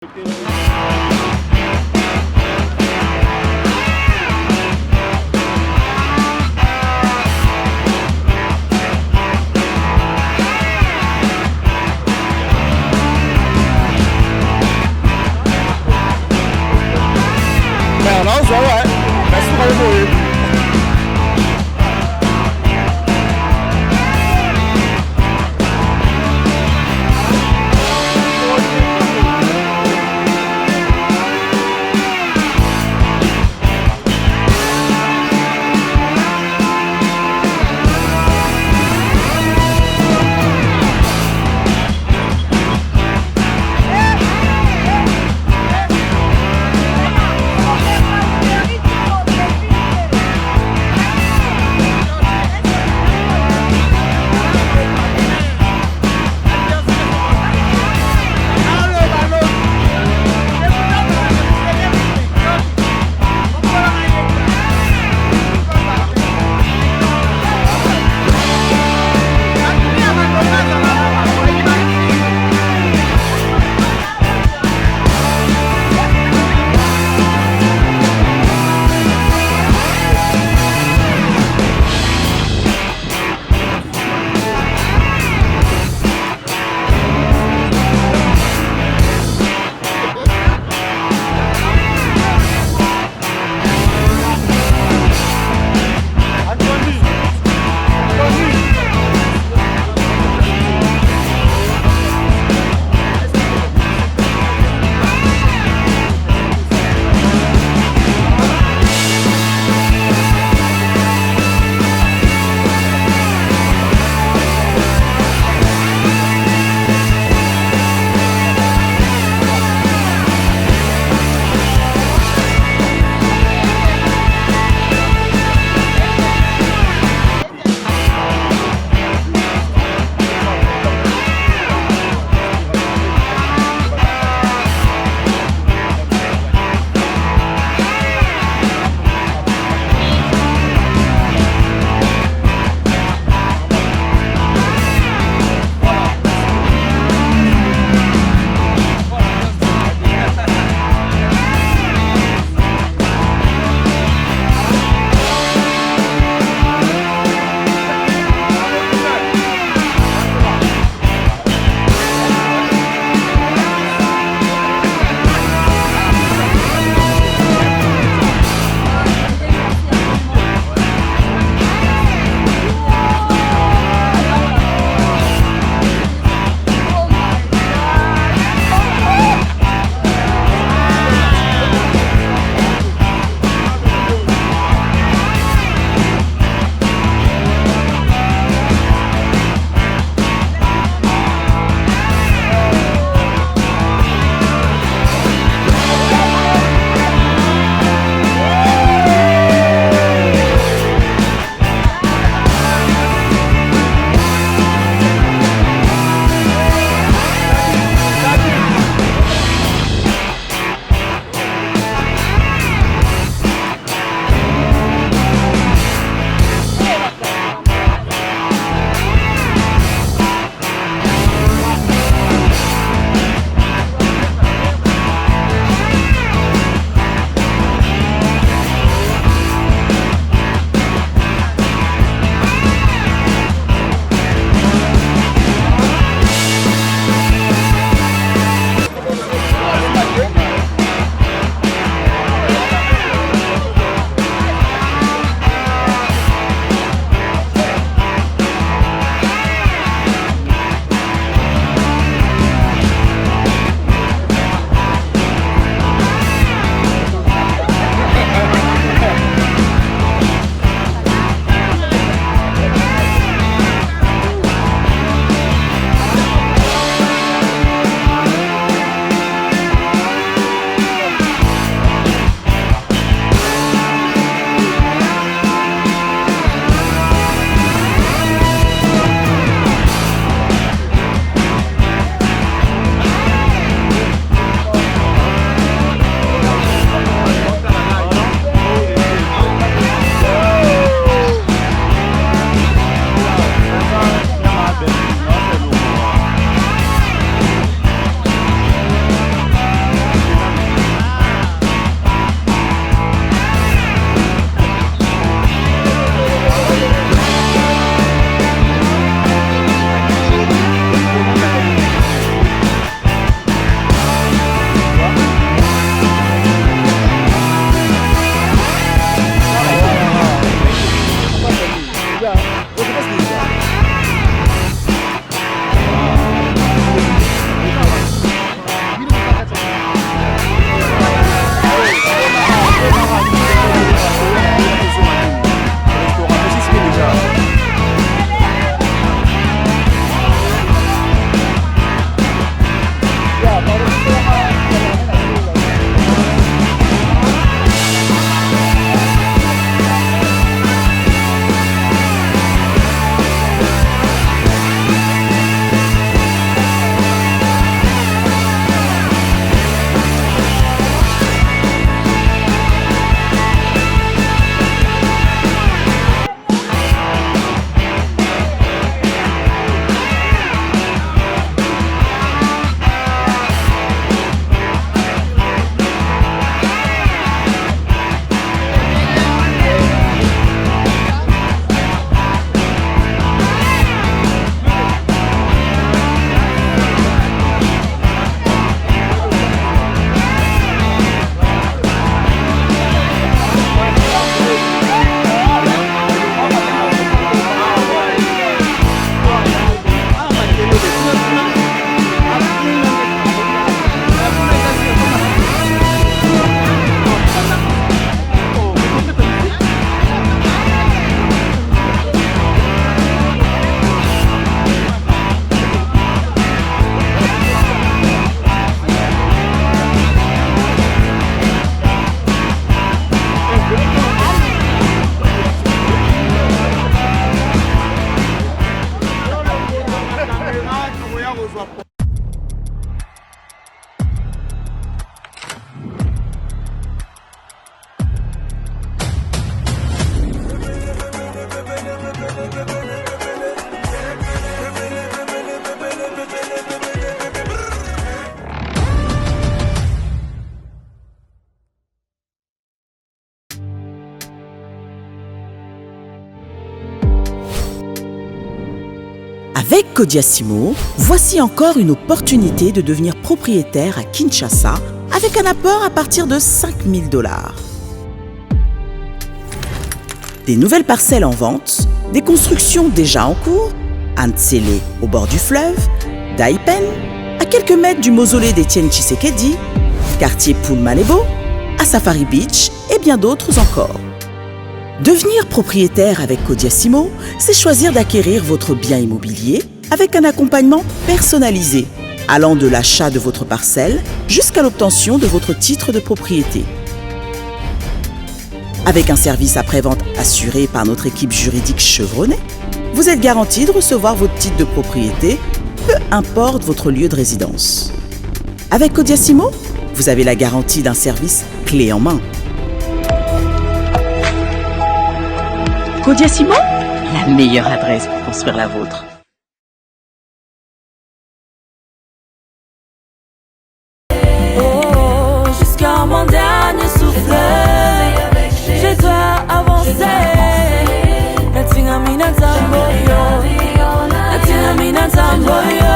Ben non, ça ouais. Merci pour aller mourir. Avec Kodiasimo, voici encore une opportunité de devenir propriétaire à Kinshasa avec un apport à partir de 5 000 $. Des nouvelles parcelles en vente, des constructions déjà en cours, à Ntsele au bord du fleuve, Daipen, à quelques mètres du mausolée d'Étienne Tshisekedi, quartier Poul-Malebo, à Safari Beach et bien d'autres encore. Devenir propriétaire avec Kodiasimo, c'est choisir d'acquérir votre bien immobilier avec un accompagnement personnalisé, allant de l'achat de votre parcelle jusqu'à l'obtention de votre titre de propriété. Avec un service après-vente assuré par notre équipe juridique chevronnée, vous êtes garanti de recevoir votre titre de propriété, peu importe votre lieu de résidence. Avec Kodiasimo, vous avez la garantie d'un service clé en main. Kodiasimo, la meilleure adresse pour construire la vôtre. Oh, jusqu'à mon dernier souffle, je dois avancer. Natingamina Zamboyo, Natingamina Zamboyo.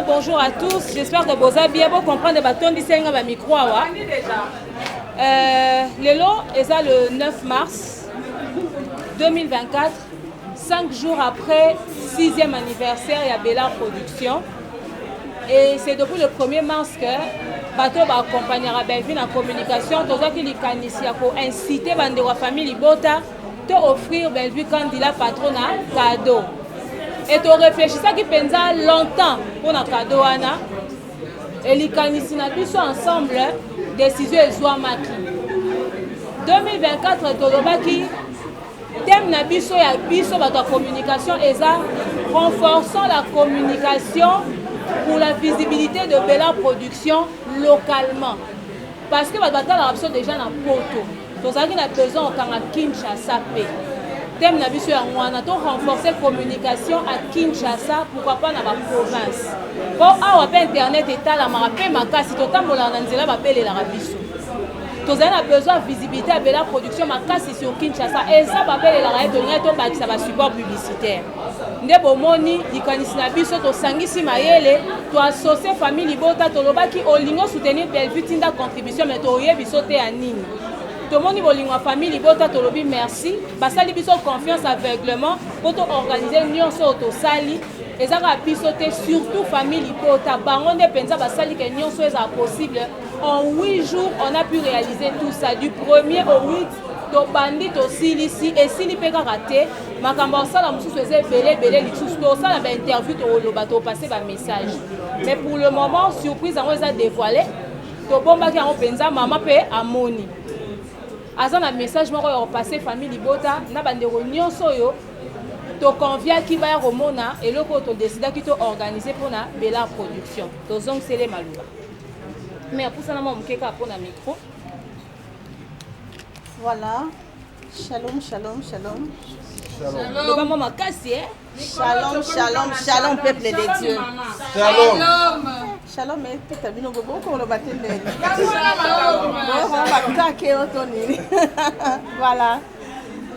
Bonjour à tous. J'espère que vous avez bien compris que bâton d'ici à micro. Le lot est le 9 mars 2024, 5 jours après 6e anniversaire de Bella Production. Et c'est depuis le 1er mars que bateau va accompagner la Belvin en communication. Tout ça qui pour inciter la famille Libota à offrir Belvin candidat patronat cadeau. Et tu réfléchis ça qui pense longtemps pour notre cadeau Anna. Et les canisina tous ensemble décision et soit maki. 2024 Tolobaki thème na biso ya biso la communication et ça renforçant la communication pour la visibilité de Bella Production localement. Parce que la option déjà dans Poto. Donc ça qui a besoin au Kinshasa. Thème na biso ya ngwana to renforcer communication à Kinshasa, pourquoi pas dans la province. Pour awa pe internet etala marape makasi to tambola na nzela ba belela biso. To zana besoin visibilité à Bella Production makasi sur Kinshasa et ça ba belela to ngai to ba ça va support publicitaire. Nde bomoni likanisi na biso to sangisi mayele to associer famille Libota to lobaki olingo soutenir Bellevue tinda contribution mais to yebi sauter à nini. Tout le monde a famille Libota Tolobi merci. Basali biso confiance aveuglement pour organiser union sur sali et ça va pisoter surtout famille Libota. Bango ne pensa basali que union soit possible. En 8 jours, on a pu réaliser tout ça du 1er au 8. To bandit aussi ici et si li peka raté, makambo ça la musu faisait belé litus to ça la interview to loba to passer ba message. Mais pour le moment surprise on les a dévoilé. To bomba ki on pensa maman pe amoni. Azan un message moko ya passer famille Libota na bande réunion soyo to convia ki ba romona et loko to décida ki to organiser pour na Bella Production. To zong sele maluba. Mais pour ça na mo mkeka pour na micro. Voilà. Shalom, shalom, shalom. Shalom, peuple de Dieu. Shalom, mais tu as vu nos bobos qu'on le battait de Voilà.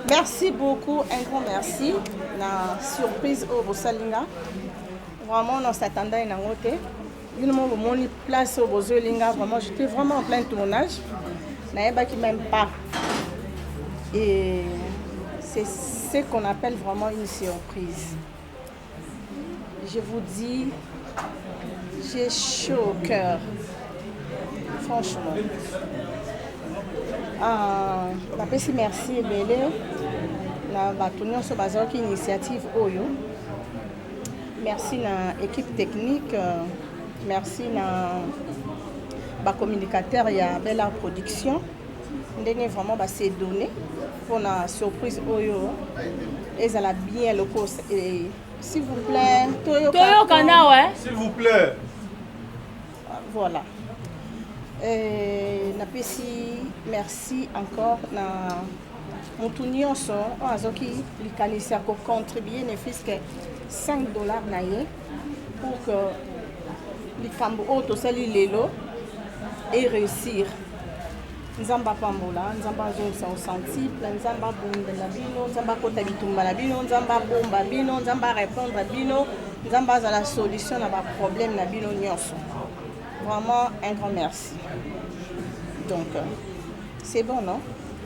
Merci beaucoup, un grand merci. La surprise au Bosalinga. Vraiment, on s'attendait à une autre. Une place au Bosalinga. Vraiment, j'étais vraiment en plein tournage. Je n'avais même pas. Et c'est ce qu'on appelle vraiment une surprise. Je vous dis, j'ai chaud au cœur. Franchement. Je merci et belé. Sur initiative Oyo. Merci à l'équipe technique. Merci à communicateur et à Bella Production. Ndenge vraiment c'est donné pour la surprise Oyo et ça l'a bien le cours et s'il vous plaît. Toyo Kana, ouais. S'il vous plaît. Voilà. Merci encore na mutu nyonso oyo azoki likanisi ko contribuer ne fût-ce que $5 na ye pour que likambo oyo tosali lelo et réussir. Nzamba pambola, nzamba azongisa osensible, nzamba bondela bino, nzamba kota bitumba na bino, nzamba bomba bino, nzamba répondre bino, nzamba aza la solution na ba problème na bino nyonso. Vraiment un grand merci. Donc c'est bon, non?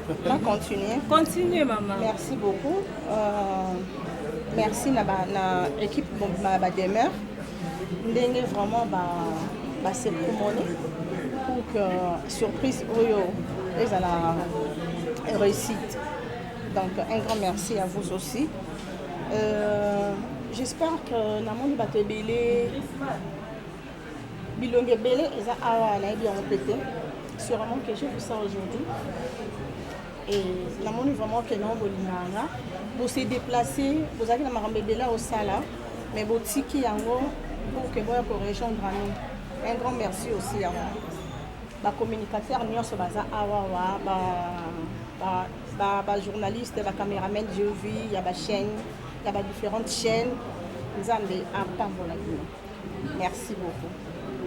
On va continuer. Continuez, maman. Merci beaucoup. Merci na équipe ba demeure. Ndenge vraiment ba se promener pour que surprise oyo et à la réussite. Donc un grand merci à vous aussi. J'espère que namoni bato belé bilonge belé eza awa na bien répété. Sûrement que j'ai vu ça aujourd'hui. Et namoni vraiment que non bolinganga pour se déplacer, vous avez la marambe belé au sala, mais botiki yango pour que vous pour rejoindre nous. Un grand merci aussi à vous. Les communicateurs, les journalistes, les caméramans, je vis, il y a des chaînes, il y a différentes chaînes. Nous avons un temps pour la vie. Merci beaucoup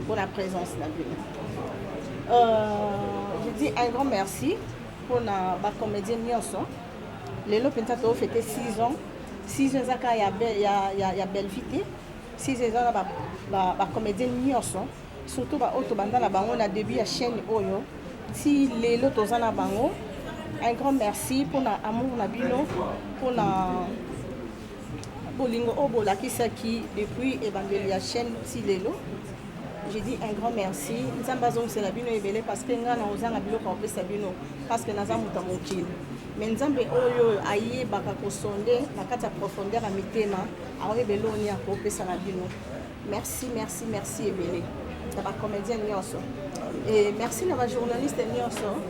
pour la présence de la vie. Je dis un grand merci pour les comédiens. Les lots ont fêté 6 ans. 6 ans, il y a belle vie. 6 ans, les comédiens. Surtout au banda na bango na début à chaîne oyo si les lotos na bango un grand merci pour na amour na bino pour na bolingo obola qui depuis évangile ya chaîne si lelo je dis un grand merci nzamba zong c'est la bino ebele parce que nga na ozanga bilo ko pesa bino parce que naza muta mokili mais nzambe oyo aye baka ko sonde na kata profondeur a mitema a ebele oni a ko pesa na bino merci ebele. La comédienne nyonso et merci na ba journaliste nyonso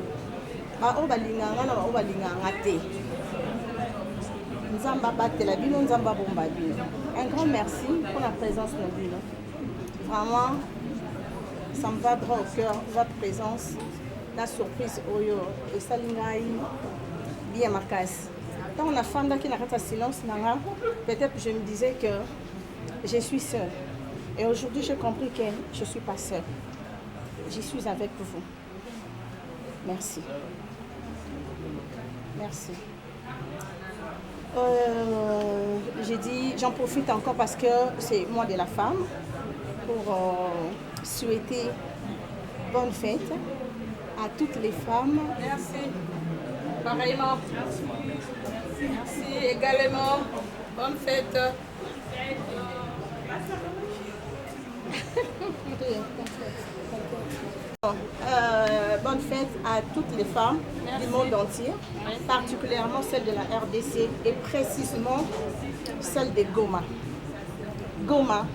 ba o balinganga na ba o balinganga te nzamba batela bino nzamba bomba bino un grand merci pour la présence na bino vraiment ça me va droit au cœur votre présence la surprise oyo et salingai bien makasi tant on a fanda qui n'a pas silence nanga peut-être je me disais que je suis seule. Et aujourd'hui, j'ai compris que je ne suis pas seule. Je suis avec vous. Merci. Merci. J'ai dit, j'en profite encore parce que c'est mois de la femme pour souhaiter bonne fête à toutes les femmes. Merci. Pareillement. Merci également. Bonne fête. Bonne fête à toutes les femmes du monde entier, particulièrement celles de la RDC et précisément celles de Goma. Goma,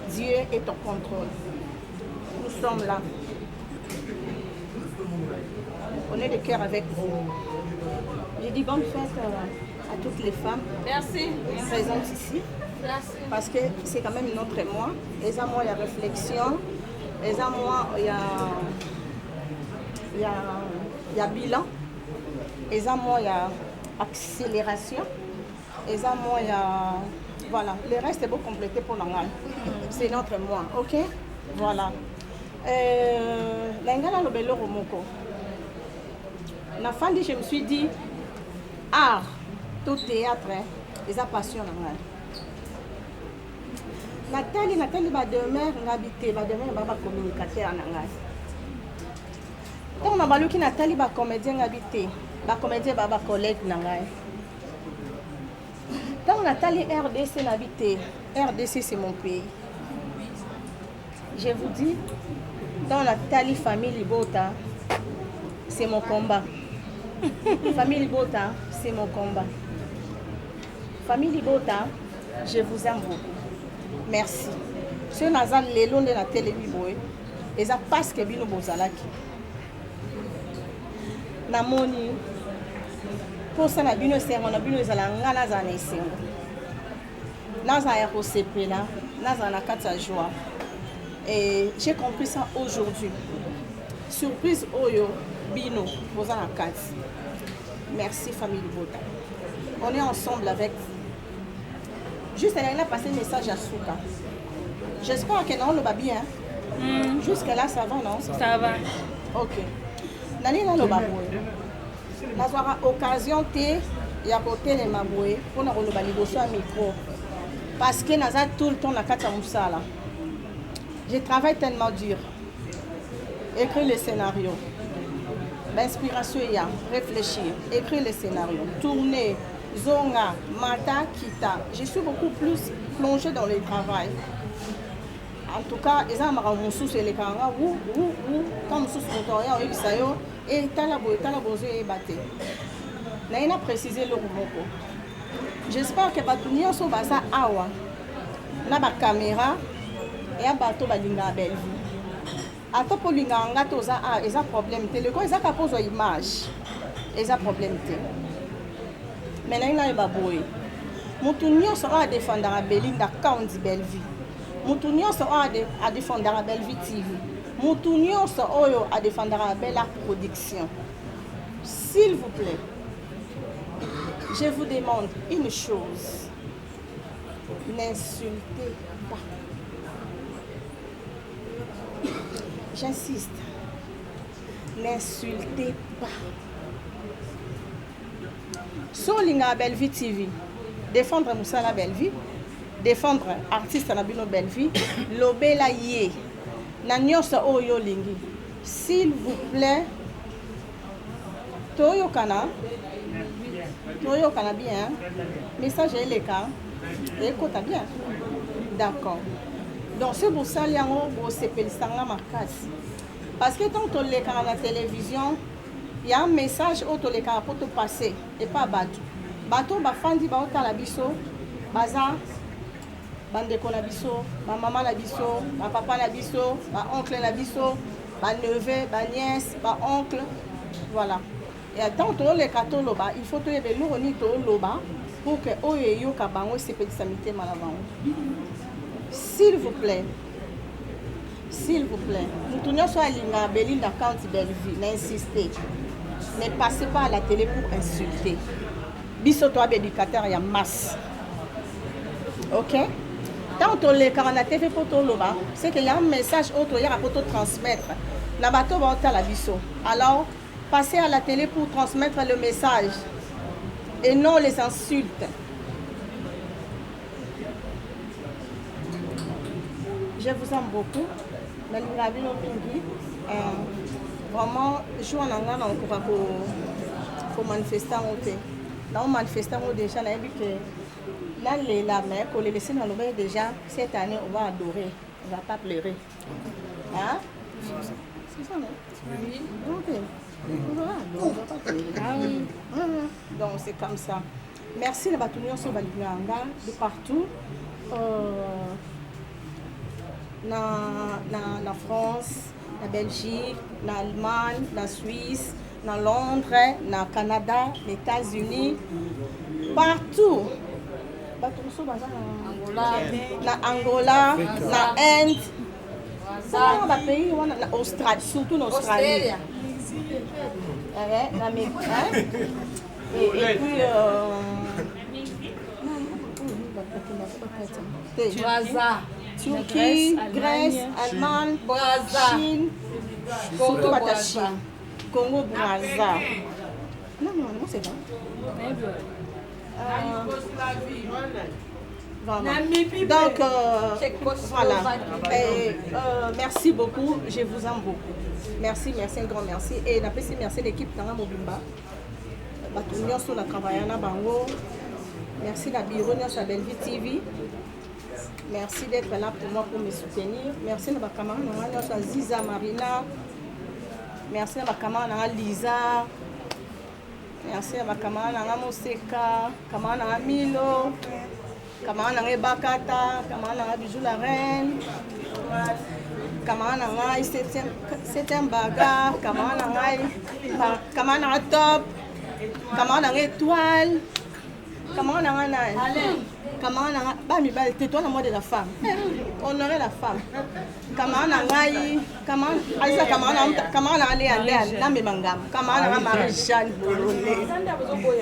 Dieu est au contrôle. Nous sommes là. On est de cœur avec vous. Je dis bonne fête à toutes les femmes présentes ici. Merci. Parce que c'est quand même notre mois. Et ça, moi, il y a réflexion. Et ça, moi, il y a bilan. Et ça, moi, il y a accélération. Et ça, moi, il y a... Voilà. Le reste est beau compléter pour l'angal. C'est notre mois. OK? Voilà. L'angala lobelo romoko. La fin je me suis dit, art, tout théâtre, et ça passion l'angal. Nathalie ba demeure ngabité ba demeure ba communicateur na ngai. Donc na baluki Nathalie ba comédien ngabité, ba comédien ba collègue na ngai. Donc Nathalie RDC n'habité. RDC c'est mon pays. Je vous dis dans Nathalie famille Libota, c'est mon combat. Famille Libota, c'est mon combat. Famille Libota, je vous aime beaucoup. Merci. Ce nazal lelo de la télévision et ça passe que bino bozalaki. Namoni mposa na bino esengo na bino ezala nga nazala na esengo nazala ya kosepela nazala na kati ya joie et j'ai compris ça aujourd'hui surprise oyo bino boza na kati merci famille Libota on est ensemble avec vous juste elle a passé le message à Souka j'espère que non le va bien jusque là ça va non Ça va. ok nani na lo baboye nazwaka occasion te ya kotelema boye mpona koloba liboso ya micro parce que naza tout le temps na kati ya mosala je travaille tellement dur écrire le scénario l'inspiration ya réfléchir écrire le scénario tourner zonga mata kita je suis beaucoup plus plongée dans le travail en tout cas eza makambo mosusu elekaka nga wu ka mosusu moto oya oyebisa yo tala bozo eyeba te naye na précise eloko moko j'espère que bato nyonso baza awa na bacaméra eya bato balingaka belvi ata mpo olingaka nga te oza awa eza problème te leko ezaka mpo ozwa image eza problème te me naye nayeba boye motu nyonso oyo adefendaka belinda kaundi belvi motu nyonso oyo adefendaka belvi tv motu nyonso oyo adefendaka bela production s'il vous plaît je vous demande une chose n'insultez pas j'insiste n'insultez pas so olingaka belvi tv défendre mosala belvi défendre artiste na bino belvi lobela ye na nyonso oyo olingi s'il vous plaît toyokana bien message eleka ekota bien d'accord donc ce bosali yango bosepelisanga makasi parce que tant tolekaka na télévision ya un message oyo tolekaka mpo topase epa bato bafandi baotala biso baza bandeko na biso bamama na biso bapapa na biso baoncle na biso baneve baniese baoncle voilà et tant toleka toloba il faut toyeba eloko nini toloba pour que oyo eyoka bango esepelisa mitema na bango s'il vous plaît motu nyonso alingaka belinda county belvi nainsiste ne passez pas à la télé pour insulter biso toa bédicateur ya masse ok tant tolekaka na tv mpo toloba c'est que y a un message oyo toyaka mpo totransmettre na bato baotala biso alors passez à la télé pour transmettre le message et non les insultes je vous aime beaucoup nalingaka bino mingi vraiment jour na nga nakoka komanifeste yango te naomanifeste yango déjà nayebi ke nalela mais kolelesi na loba déjà cette année on va adorer on va pas pleurer hein c'est ça non oui ok on va pas pleurer ah oui donc c'est comme ça merci na bato nyonso balingaka nga de partout na France na Belgique na Allemagne na Suisse na Londres na Canada les États-Unis partout bato mosusu baza na Angola na Inde ça ba pays wana na Australie surtout na Australie na et puis Turquie, Grèce, Allemagne, Chine, surtout la Chine, Congo, Brazza. Non, c'est bon. Donc, voilà. Merci beaucoup, je vous aime beaucoup. Merci, un grand merci. Et merci l'équipe Tanga Mobimba. Batunyo sur la travail na bango. Merci la bureau sur Belvi TV. Merci d'être là pour moi, pour me soutenir. Merci à ma camarade Ziza Marina. Merci à ma camarade Lisa. Merci à ma camarade Moseka, camarade Milo, camarade Bakata, camarade Bijou la Reine, camarade Septième Baga, camarade Top, Comment on a étoile. Comment on a comment on a bah mais tais-toi la mode de la femme. Honorer la femme. Comment on a comment Aïssa comment on a allé là mais mangam. Comment on a Marie-Jeanne Bolonné.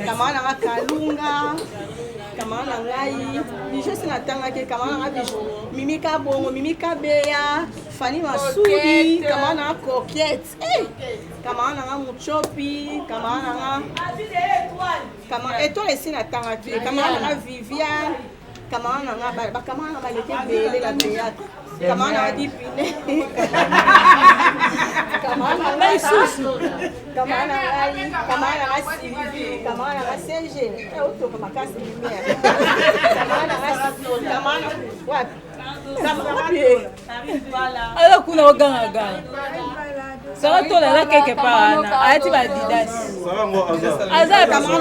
Comment on a Kalunga. Comment on a bijou c'est la tanga que comment on a bijou. Mimika Bongo, Mimika Beya, Fanny Massouri, comment on a Coquette. Comment on a Mouchopi, comment on a comment étoile ici la tanga que comment on a Viviane. Comment on a les la théâtre. Comment on a dit Piné. Comment on a Soussou. Comment on a Sylvie. Comment on a CG. Et auto comme casse lumière. Comment on a alors qu'on a ganga. Ça va tourner là quelque part. Arrêtez ma didas.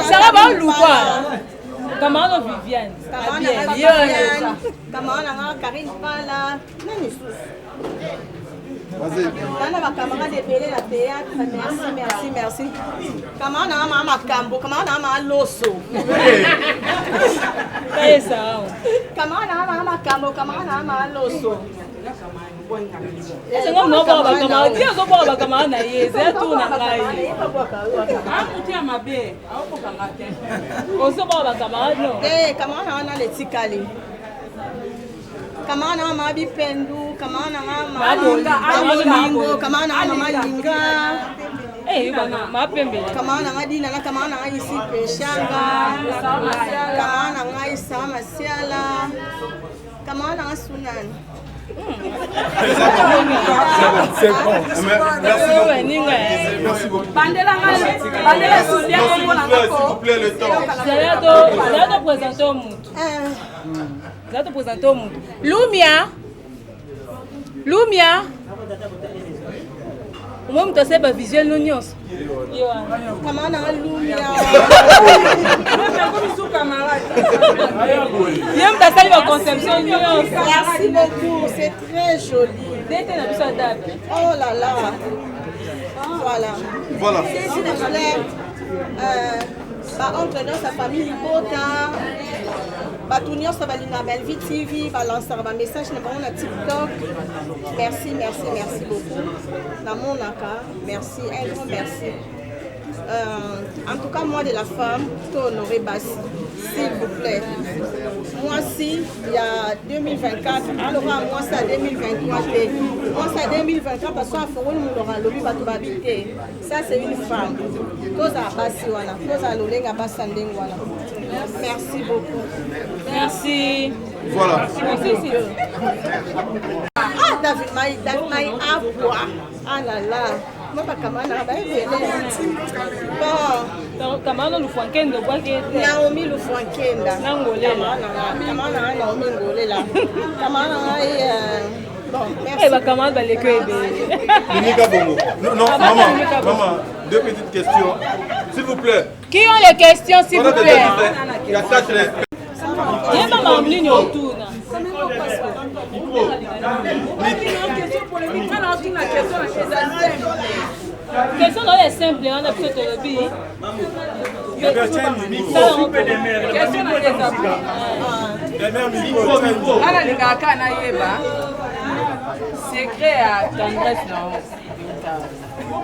Ça va ou quoi? Comment on a Viviane? Comment on a Karine Pala? Vas-y. On a camarade de Bélé la théâtre. Merci. Comment on a Makambo? Comment on a Loso? Comment on a Makambo? Comment on a Loso? C'est comme non bon camarade. Dis aux bon camarade na yeze tout na ngai. Ah muti ya mabe. Au camarade. On se bon camarade non. Comment on a les tikali? Comment on a Mabi Pendu? Comment on a Malingo? Comment on a Malinga? Ma pembe. Comment on a Dina? Comment on a ici Peshanga? Comment on a Issa Masiala? Comment on a Sunan? C'est bon. Merci beaucoup. Bandela Soulia, s'il vous plaît, le temps. J'ai présenter au monde. J'ai présenter au monde. Lumia. Moi, je sais pas visuel l'union. Comment on a Lumia? Merci beaucoup, c'est très joli. Oh là là. Voilà. S'il vous plaît, entre nous, sa famille Libota, Batunion, ça va l'ina Belvi TV, va lancer un message dans TikTok. Merci beaucoup. Dans mon cas, merci, un grand merci. En tout cas, moi de la femme, tout honoré Bassi, s'il vous plaît. Moi, si, il y a 2024, alors moi, c'est 2023. Moi, c'est 2024 parce qu'à Foron, nous aurons lobby pour habiter. Ça, c'est une femme. Merci beaucoup. Merci. Voilà. Merci. Ah, David Maï à quoi? Ah là là. Moi, pas comment on a bon. Comment on a Fouankenda? Naomi le Fouankenda. Comment on a Naomi Ngolela? Comment on a bon, merci. Eh ben comment va les cueillir? Mimika Bongo. Non, maman, deux petites questions. S'il vous plaît. Qui ont les questions, s'il vous plaît? Il y a 4 lettres. Il y a maman en ligne autour. Question dans les simples, on a plutôt le billet. Secret à tendresse,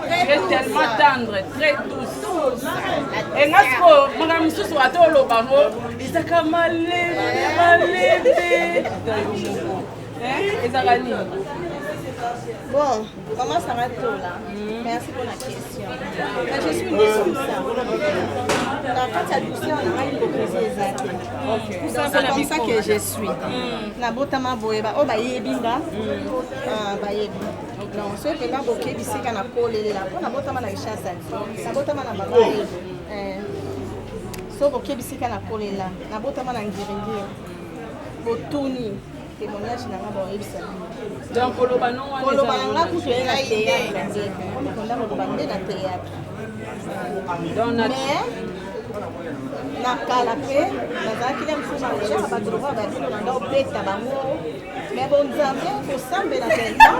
très tellement tendre, très douce. Et madame Soussou a tout le bango, il a malé. Bon, comment ça va tout là? Merci pour la question. Je suis une ça. Quand tu as douceur, on a hypocrisie exacte. C'est comme ça que je suis. Nabotama boeba, oh bayebinga. Bayebi. Non, ce que là boké d'ici qu'on a collé là. On a botama na richesse. Nabotama na baba. So boké d'ici qu'on a collé là. Nabotama na ngiringi. Botuni. Témoignage na ngabo ebisa. Donc koloba non wana. Koloba nga kutu ela théâtre. On a koloba na théâtre. Mais na kala pe nazalaki na mfusa ojaka bato lokwa babino na nga obeta bango mais bonzambe kosambela tellement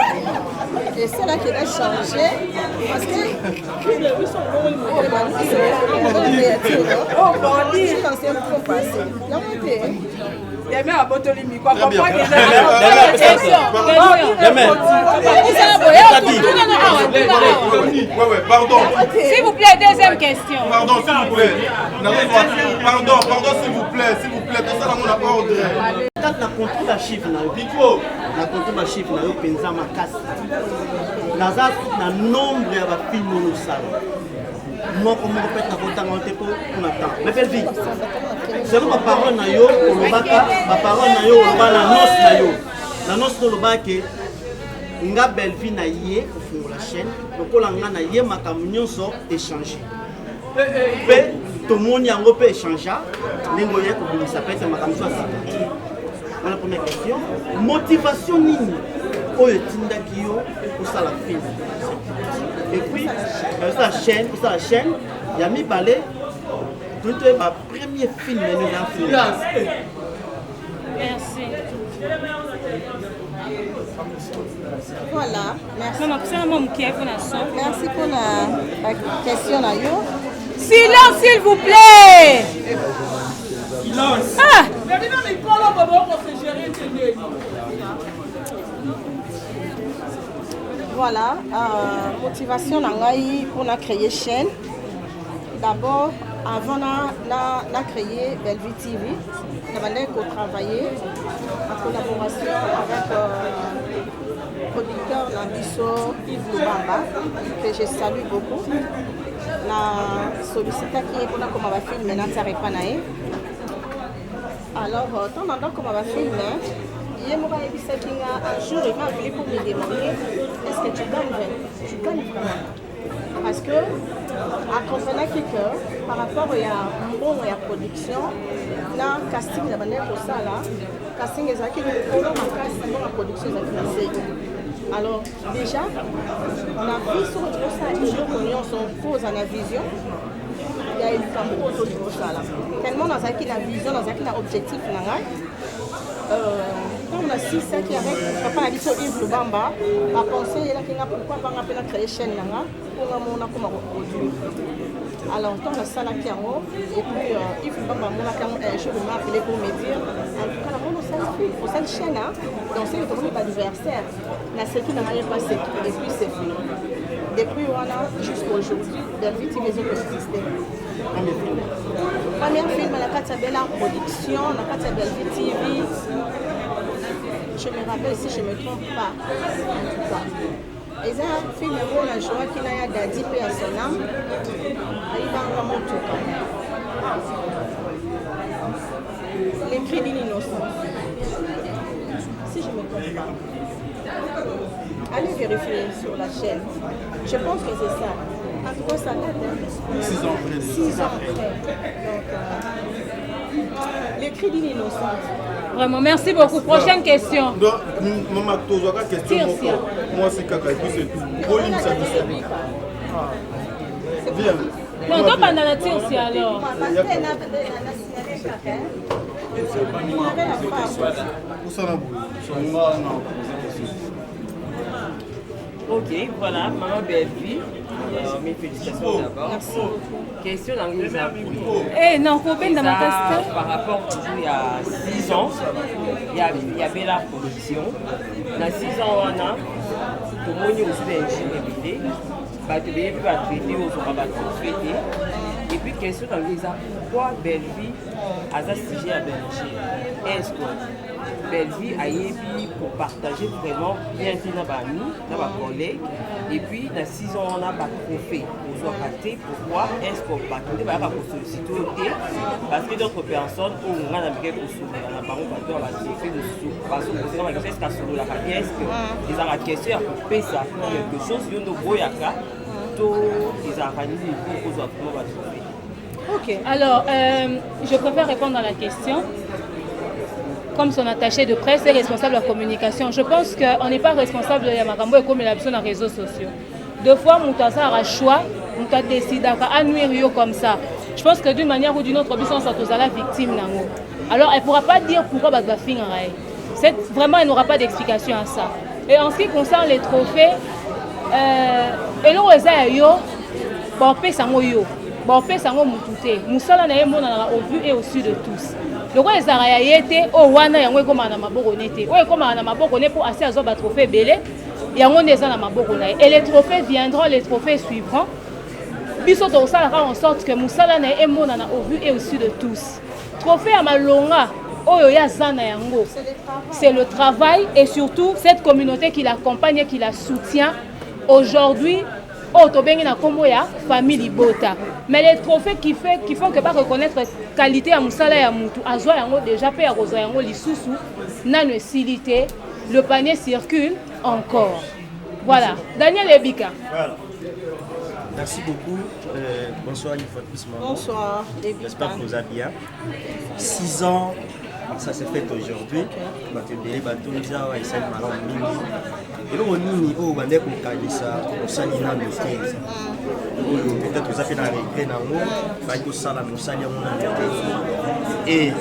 c'est là qu'il a changé. Parce que. Il y a même un bottle de quoi. Pardon. S'il vous plaît, deuxième question. Pardon, s'il vous plaît. Pardon, s'il vous plaît. Tout ça, on n'a pas ordre. Quand na contrôle la chiffre na contrôle la chiffre na yo penza makasi. Naza na nombre ya ba film no sala. Moi comme on peut na kotanga te pour na temps. Mais belle vie. Selon ma parole na yo olobaka, ma parole na yo oloba na noce na yo. Na noce to lobaka nga belle vie na ye au la chaîne. Lokola nga na ye makambo nyonso échanger. Pe to moni yango pe échanger. Lingo ye ko bimisa pete makambo so asika. Voilà la première question. Motivation nini oyo tindaki yo pour la film. Et puis la chaîne, il y a mis balai tout ma premier film nous a fait. Merci. Voilà, merci. Merci pour la question là. Silence s'il vous plaît. Silence. Ah. Voilà, motivation pour créer chaîne. D'abord, avant de créer Bellevue TV, nous avons travaillé en collaboration avec le producteur Nabiso Yves Lubamba, que je salue beaucoup. La sollicité qui est pour nous comme on va filmer, nous n'arrivons pas. Alors, tant maintenant comme on va filmer, un jour, il m'a appelé pour me demander est-ce que tu gagnes vraiment? Parce que, à comprendre que par rapport à la production, là, casting, il y a pour ça là, casting, il y a la production, alors, déjà, on a vu sur notre ça, on pose à la vision. Il y a une femme autour de ça là. Tellement dans la vision, dans un objectif, on a 6 ans qui avec papa Aliso Yves Lubamba a pensé pourquoi pas créer une chaîne pour produire. Alors on a ça là qui et puis Yves Lubamba un jour m'a appelé pour me dire en tout cas on a une chaîne donc c'est le anniversaire la sécu n'a rien passé et puis c'est fini. Depuis voilà jusqu'à aujourd'hui Bellevue TV existé. Premier film à la Katabella production, la Katabella TV. Je me rappelle si je ne me trompe pas, en tout cas. Et ça, film où la joie qu'il a Dadi P à son âme, il va vraiment tout. L'écrit d'une innocence. Si je ne me trompe pas. Allez vérifier sur la chaîne. Je pense que c'est ça. En tout cas, ça date. 6 ans après. 6 ans après. Donc, l'écrit d'une innocence. Vraiment, merci beaucoup. Prochaine question. Donc, maman, tu as une question. Moi, c'est caca. Et puis, c'est tout. Viens. Non, on pas dans la tire aussi alors. Ok, voilà, maman Bellevue. Mes félicitations d'abord. Merci beaucoup. Question dans les Eh non, combien dans ma question? Par rapport il y a 6 ans, il y avait la production. Dans 6 ans, on a tout le monde aussi d'ingénierie. Tu vas traiter aux traiter. Et puis, question dans les pourquoi Bellevue a sujet à Belgique? Est-ce que Bellevue a été pour partager vraiment bien fait dans nos collègues? Et puis, dans 6 ans, on a un trophée aux raté. Pourquoi est-ce qu'on partage par rapport à solliciter? Parce que d'autres personnes ont un américain pour soulever. On a par exemple un trophée de sous. Parce que c'est comme est-ce qu'à sous la radio, est-ce que les ont la question à couper ça quelque chose, ils ont de boyaka, tout ils ont organisé pour aux autres. Ok, alors je préfère répondre à la question. Comme son attaché de presse est responsable de la communication, je pense qu'on n'est pas responsable de Yamakambo et comme il a besoin des réseaux sociaux. Deux fois, Moutassa a choix, Moutassa décide à nuire comme ça. Je pense que d'une manière ou d'une autre, on s'est la victime. Alors elle ne pourra pas dire pourquoi elle va finir. Vraiment, elle n'aura pas d'explication à ça. Et en ce qui concerne les trophées, eloko eza ya yo bapesa yango yo bapesa yango mutu te mosala na ye emonanaka au vu et au su de tous loko ezalaka ya ye te oyo wana yango ekomaka na maboko ne te oyo ekomaka na maboko ne mpo asi azwa batrophée ebele yango nde eza na maboko na ye et les trophées viendront les trophées suivront biso tokosalaka en sorte que mosala na ye emonana au vu et au su de tous trophée ya malonga oyo ya zana yango c'est le travail et surtout cette communauté qui l'accompagne et qui la soutient aujourd'hui au tobengi na kombo ya famille Libota mais les trophées qui font que pas reconnaître qualité ya musala ya mutu azwa yango déjà pe ya kozwa yango lisusu nano esilité le panier circule encore voilà Daniel Ebika voilà. Merci beaucoup. Bonsoir une fois de plus, maman. Bonsoir. J'espère que vous allez bien. 6 ans, ça s'est fait aujourd'hui. Peut-être que vous avez fait un regret et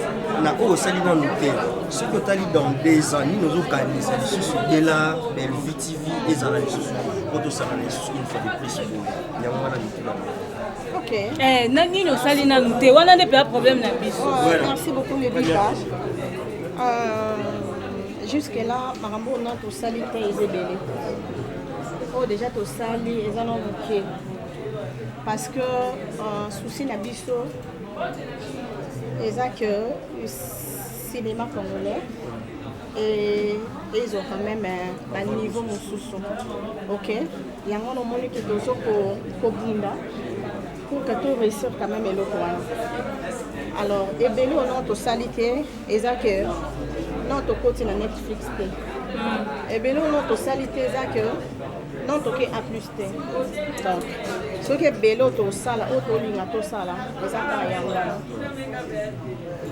na o salina noté ce que tu as dit dans 2 ans nous nous organisons sur Bella Belvitivi et Zala pour ça une fois de plus il y a un ok nani no salina noté wana ne pas problème na biso merci beaucoup les bigas jusque là marambo na to salite ezebele oh déjà to sali ezana moké parce que souci na biso que le cinéma congolais et ils ont quand même un niveau mosusu ok il y a un moment qui doit pour bunda pour que tout réussir quand même le coin alors et belo notre salité que notre côté na Netflix et belo notre salité que notre qui a plus T donc ce qui est belo to sala auto linga to sala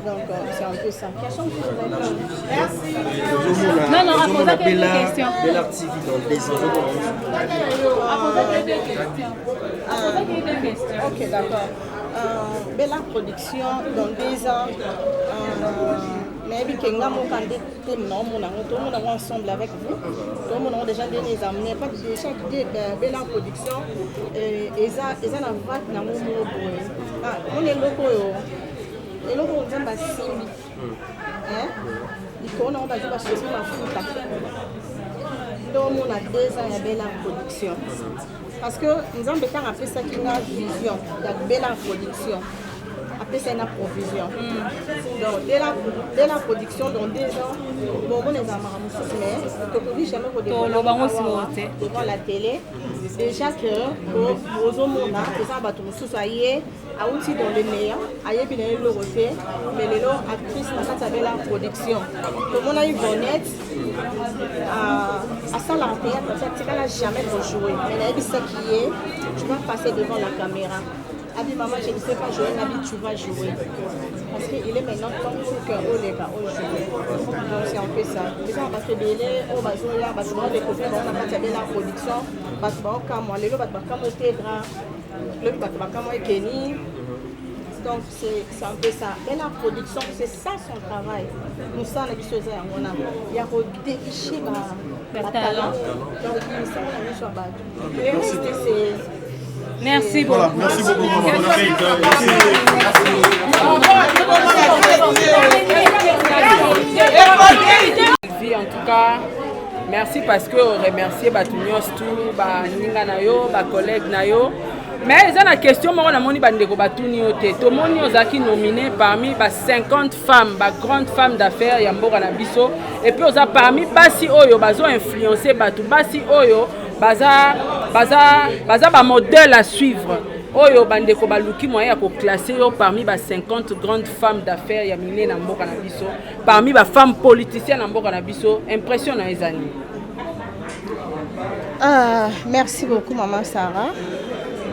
donc c'est un peu ça. Question que vous avez merci. Non, à poser quelques questions. Bella TV dans 2 ans. À poser quelques questions. Ok, d'accord. Bella Production dans 2 ans. Mais bien que nous sommes ensemble avec vous. Nous avons déjà des amenés. Pas déjà Bella Production. Et ça n'a pas de nom. On est locaux. Et là, on vient de Simbi. Il on va jouer à chez Mafuta. Donc, on a 2 ans de Bella Production. Parce que nous avons fait ça qui a une vision, de Bella Production. Après, c'est une provision. Donc, dès la production, dans 2 ans, bon, on est à Maramoussou, mais on ne jamais devant la télé. Déjà que aux hommes, on a des abattus aussi dans le meilleur, aïe bien le refait, mais les actrices dans cette belle production. Comme on a eu Bonnette, à ça la théâtre, tu n'as jamais joué. Mais là, ce qui est, tu vas passer devant la caméra. Abi maman, je ne sais pas jouer, Nabi, tu vas jouer. Parce qu'il est maintenant temps pour que les gars jouent. Donc c'est un peu ça. Les gens vont se mêler, on va jouer là, on va découvrir, on va faire la production, parce que on va aller là, le Bakamo et Kenny. Donc c'est un peu ça. Et la production, c'est ça son travail. Nous sommes les choses on a. Il y a déchirer ma talent. Donc il s'en a mis sur la base. Le reste c'est. Merci beaucoup. Voilà, merci beaucoup. En tout cas, merci parce que remercier Batunios tout, Ninga Nayo, collègue Nayo. Mais il y a une question, moi, on a bandeko Batunio te. Tout le monde a nominé parmi 50 femmes, grandes femmes d'affaires, Yamboka Nabiso. Et puis, on a parmi Basi Oyo, Bazo influencé Batu, Basi Oyo, Baza modèle à suivre. Oyo bandeko baluki moyen ko classer parmi 50 grandes femmes d'affaires ya miné na mboka na biso, parmi femmes politiciennes na mboka na biso, impressionnant les années. Merci beaucoup maman Sarah.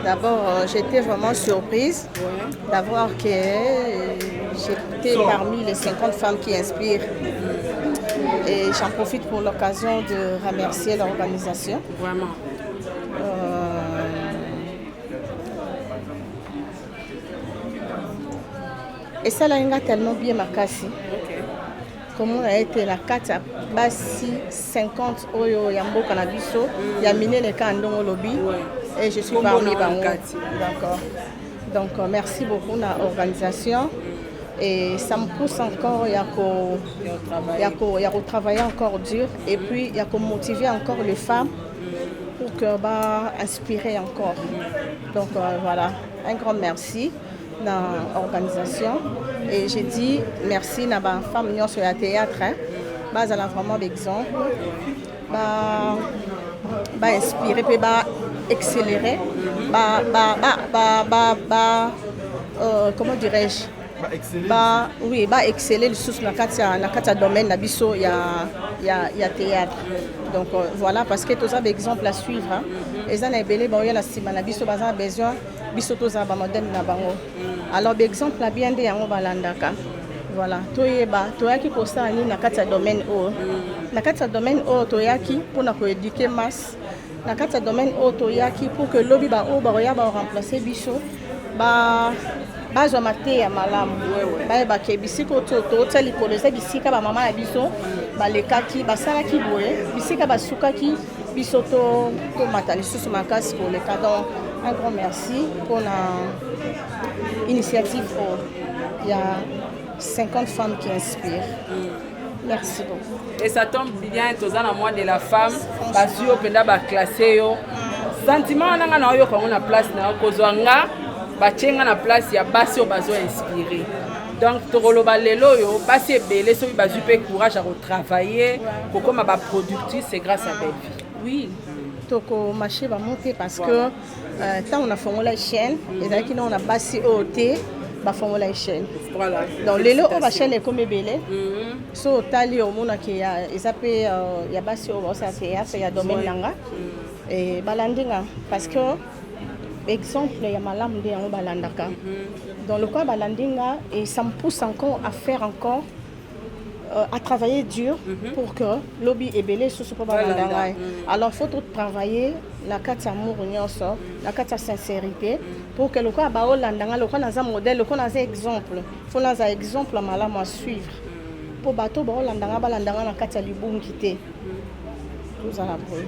D'abord, j'étais vraiment surprise d'avoir que j'étais parmi les 50 femmes qui inspirent. Et j'en profite pour l'occasion de remercier l'organisation. Vraiment. Et ça, là, il a tellement bien marqué. comment a été la 4 basi 50 oyo ya mboka na biso ya minene ka ndongo lobby et je suis parmi bango. D'accord. Donc merci beaucoup na organisation et ça me pousse encore il y a travailler encore dur et puis il y a motiver encore les femmes pour que inspirer encore. Donc voilà, un grand merci dans l'organisation et j'ai dit merci à la femme sur le théâtre bah ça a vraiment d'exemple inspirer puis accélérer comment dirais-je oui exceller sous la carte domaine na biso ya théâtre. Donc voilà parce que tous avez exemple à suivre et ça na belé ba na sima na biso baza besoin biso tous ba modèle na bango. Alors exemple la bien de yango balandaka. Voilà, toyaki kosala nini na kati ya domaine oyo. Na kati ya domaine oyo toyaki mpona koéduquer masse. Na kati ya domaine oyo toyaki pour que lobi oyo bakoya remplacer biso bazwa mateya malamu bayebake bisika totya likolo eza bisika bamama na biso balekaki basalaki boye bisika basukaki biso tomata lisusu makasi koleka. Donc un grand merci pour l'initiative. Il y a 50 femmes qui inspirent. Merci beaucoup. Et ça tombe bien, tous en moins de la femme, parce que vous avez classé. Sentiment na yo ko na place na kozwanga bachenga na place ya basi bazo inspiré. Donc tokoloba lelo yo basi ebele so bazu pe courage à retravailler pour comme ba productrice c'est grâce à Belle Vie. Oui. Toko marché va monter parce que tant on a formé la chaîne et là qui on a basi OT ba formé la chaîne. Voilà. Donc lelo on va chaîne comme ebele. So tali au mona ki ya esape ya basi o ça c'est ya domaine nanga. Et balandinga parce que exemple il y a malam de yango balandaka. Dans le cas balandinga et ça me pousse encore à faire encore à travailler dur pour que lobby ebele sous pas balandanga. Alors faut tout travailler la carte amour nyonso, la carte sincérité pour que le cas ba olandanga le cas na modèle, le cas na exemple. Faut na exemple malam à suivre. Pour bateau ba olandanga balandanga na carte libungi te. Tout à la brûle.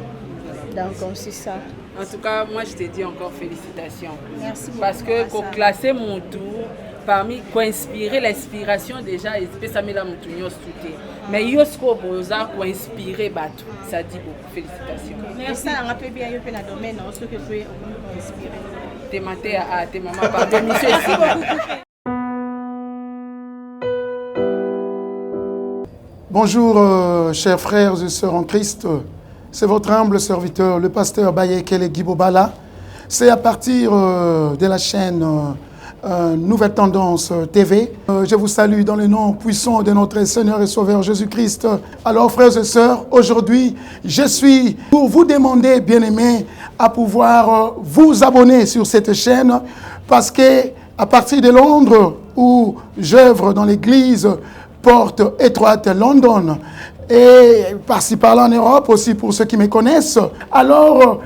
Donc c'est ça. En tout cas, moi je te dis encore félicitations. Merci beaucoup. Parce que pour classer mon tour, parmi quoi inspirer l'inspiration déjà, ça met la montugnos tout. Mais yosko boza quoi inspirer bateau, ça dit beaucoup. Félicitations. Merci. Ça rappelle bien yo pe na domaine ce que tu es inspiré. T'es maté à tes mamans par monsieur ici. Bonjour chers frères et sœurs en Christ. C'est votre humble serviteur, le pasteur Bayekele Guibobala. C'est à partir de la chaîne Nouvelle Tendance TV. Je vous salue dans le nom puissant de notre Seigneur et Sauveur Jésus-Christ. Alors frères et sœurs, aujourd'hui, je suis pour vous demander, bien-aimés, à pouvoir vous abonner sur cette chaîne parce que à partir de Londres, où j'œuvre dans l'église Porte Étroite London, et par-ci par-là en Europe aussi pour ceux qui me connaissent. Alors,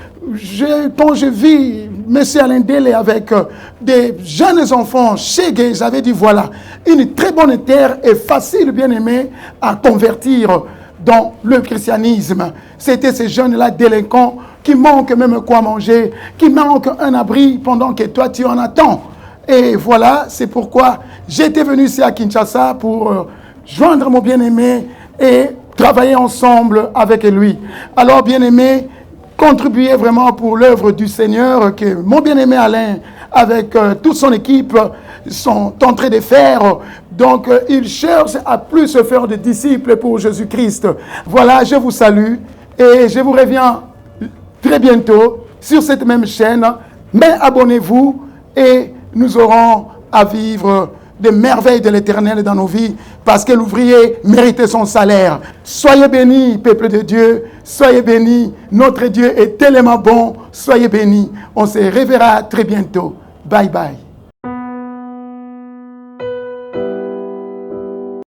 quand je vis M. Alain Dele avec des jeunes enfants chez Gay, j'avais dit voilà, une très bonne terre et facile, bien aimé, à convertir dans le christianisme. C'était ces jeunes-là délinquants qui manquent même quoi manger, qui manquent un abri pendant que toi tu en attends. Et voilà, c'est pourquoi j'étais venu ici à Kinshasa pour joindre mon bien-aimé et travailler ensemble avec lui. Alors, bien-aimé, contribuez vraiment pour l'œuvre du Seigneur que mon bien-aimé Alain, avec toute son équipe, sont en train de faire. Donc, il cherche à plus se faire de disciples pour Jésus-Christ. Voilà, je vous salue et je vous reviens très bientôt sur cette même chaîne. Mais abonnez-vous et nous aurons à vivre des merveilles de l'Éternel dans nos vies, parce que l'ouvrier mérite son salaire. Soyez bénis, peuple de Dieu, soyez bénis. Notre Dieu est tellement bon, soyez bénis. On se reverra très bientôt. Bye bye.